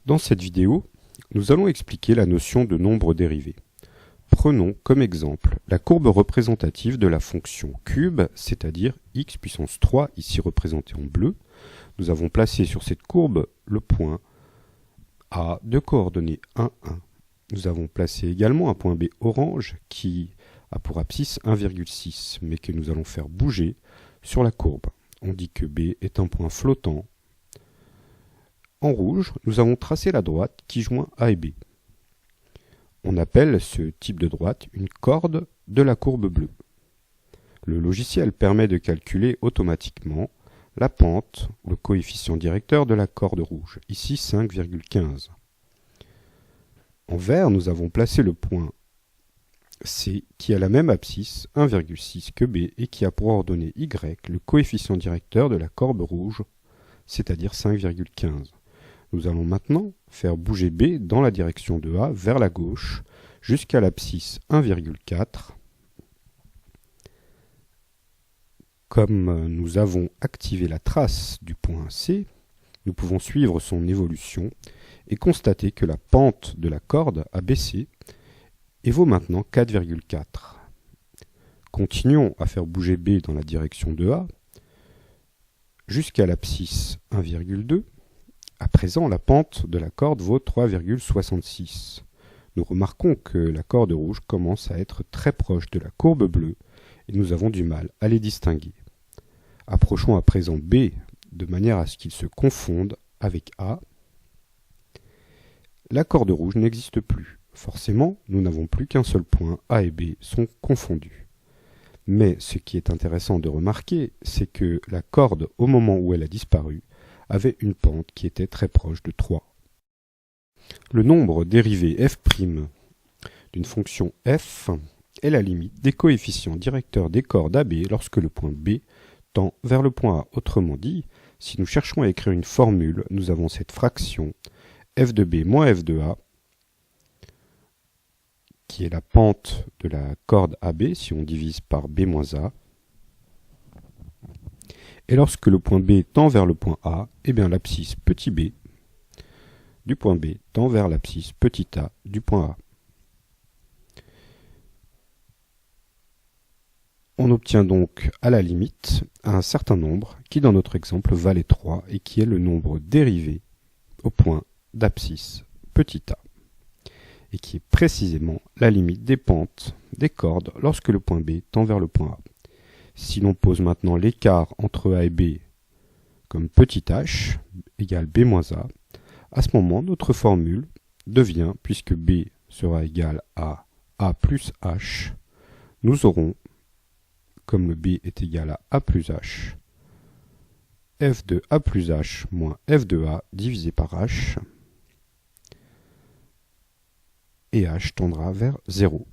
Dans cette vidéo, nous allons expliquer la notion de nombre dérivé. Prenons comme exemple la courbe représentative de la fonction cube, c'est-à-dire x puissance 3, ici représenté en bleu. Nous avons placé sur cette courbe le point A de coordonnées 1, 1. Nous avons placé également un point B orange qui a pour abscisse 1,6, mais que nous allons faire bouger sur la courbe. On dit que B est un point flottant. En rouge, nous avons tracé la droite qui joint A et B. On appelle ce type de droite une corde de la courbe bleue. Le logiciel permet de calculer automatiquement la pente, ou le coefficient directeur de la corde rouge, ici 5,15. En vert, nous avons placé le point C qui a la même abscisse, 1,6 que B, et qui a pour ordonnée Y le coefficient directeur de la corde rouge, c'est-à-dire 5,15. Nous allons maintenant faire bouger B dans la direction de A vers la gauche jusqu'à l'abscisse 1,4. Comme nous avons activé la trace du point C, nous pouvons suivre son évolution et constater que la pente de la corde a baissé et vaut maintenant 4,4. Continuons à faire bouger B dans la direction de A jusqu'à l'abscisse 1,2. À présent, la pente de la corde vaut 3,66. Nous remarquons que la corde rouge commence à être très proche de la courbe bleue et nous avons du mal à les distinguer. Approchons à présent B de manière à ce qu'il se confonde avec A. La corde rouge n'existe plus. Forcément, nous n'avons plus qu'un seul point, A et B sont confondus. Mais ce qui est intéressant de remarquer, c'est que la corde, au moment où elle a disparu, avait une pente qui était très proche de 3. Le nombre dérivé f' d'une fonction f est la limite des coefficients directeurs des cordes AB lorsque le point B tend vers le point A. Autrement dit, si nous cherchons à écrire une formule, nous avons cette fraction f de B moins f de A, qui est la pente de la corde AB si on divise par B moins A. Et lorsque le point B tend vers le point A, eh bien l'abscisse petit b du point B tend vers l'abscisse petit a du point A. On obtient donc à la limite un certain nombre qui dans notre exemple valait 3 et qui est le nombre dérivé au point d'abscisse petit a et qui est précisément la limite des pentes des cordes lorsque le point B tend vers le point A. Si l'on pose maintenant l'écart entre A et B comme petit h égale B moins A, à ce moment, notre formule devient, puisque B sera égal à A plus H, nous aurons, comme le B est égal à A plus H, f de A plus H moins f de A divisé par H, et H tendra vers 0.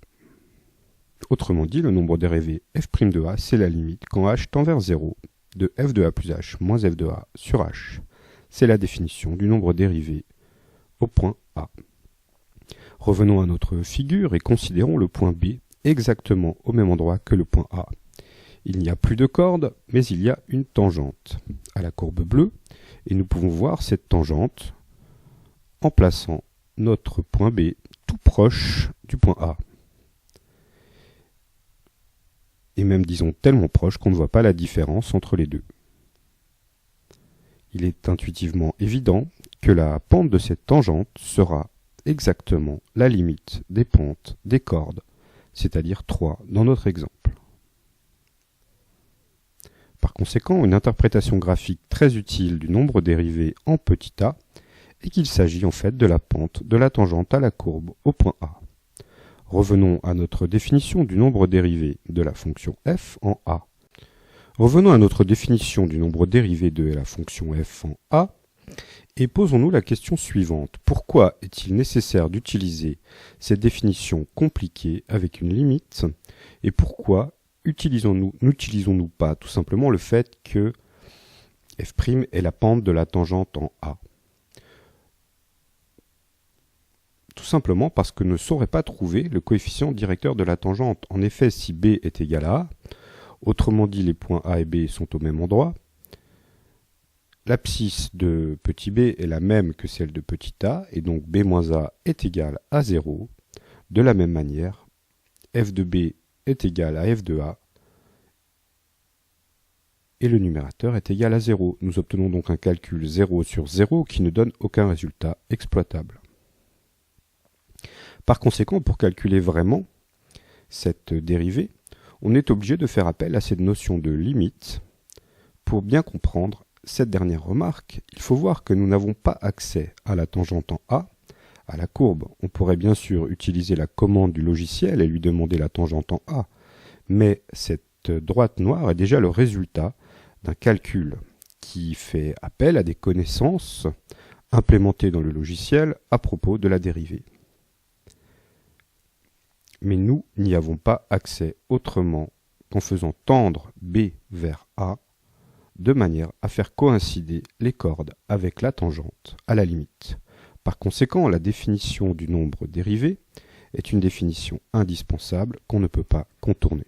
Autrement dit, le nombre dérivé f' de A, c'est la limite quand H tend vers 0 de f de A plus H moins f de A sur H. C'est la définition du nombre dérivé au point A. Revenons à notre figure et considérons le point B exactement au même endroit que le point A. Il n'y a plus de corde, mais il y a une tangente à la courbe bleue, et nous pouvons voir cette tangente en plaçant notre point B tout proche du point A. Et même, disons, tellement proche qu'on ne voit pas la différence entre les deux. Il est intuitivement évident que la pente de cette tangente sera exactement la limite des pentes des cordes, c'est-à-dire 3 dans notre exemple. Par conséquent, une interprétation graphique très utile du nombre dérivé en petit a est qu'il s'agit en fait de la pente de la tangente à la courbe au point A. Revenons à notre définition du nombre dérivé de la fonction f en A. Revenons à notre définition du nombre dérivé de la fonction f en A et posons-nous la question suivante. Pourquoi est-il nécessaire d'utiliser cette définition compliquée avec une limite et pourquoi n'utilisons-nous pas tout simplement le fait que f' est la pente de la tangente en A? Tout simplement parce que ne saurait pas trouver le coefficient directeur de la tangente. En effet, si B est égal à A, autrement dit les points A et B sont au même endroit, l'abscisse de petit b est la même que celle de petit a, et donc b moins a est égal à 0. De la même manière, f de b est égal à f de a, et le numérateur est égal à 0. Nous obtenons donc un calcul 0 sur 0 qui ne donne aucun résultat exploitable. Par conséquent, pour calculer vraiment cette dérivée, on est obligé de faire appel à cette notion de limite. Pour bien comprendre cette dernière remarque, il faut voir que nous n'avons pas accès à la tangente en A. À la courbe, on pourrait bien sûr utiliser la commande du logiciel et lui demander la tangente en A, mais cette droite noire est déjà le résultat d'un calcul qui fait appel à des connaissances implémentées dans le logiciel à propos de la dérivée. Mais nous n'y avons pas accès autrement qu'en faisant tendre B vers A, de manière à faire coïncider les cordes avec la tangente à la limite. Par conséquent, la définition du nombre dérivé est une définition indispensable qu'on ne peut pas contourner.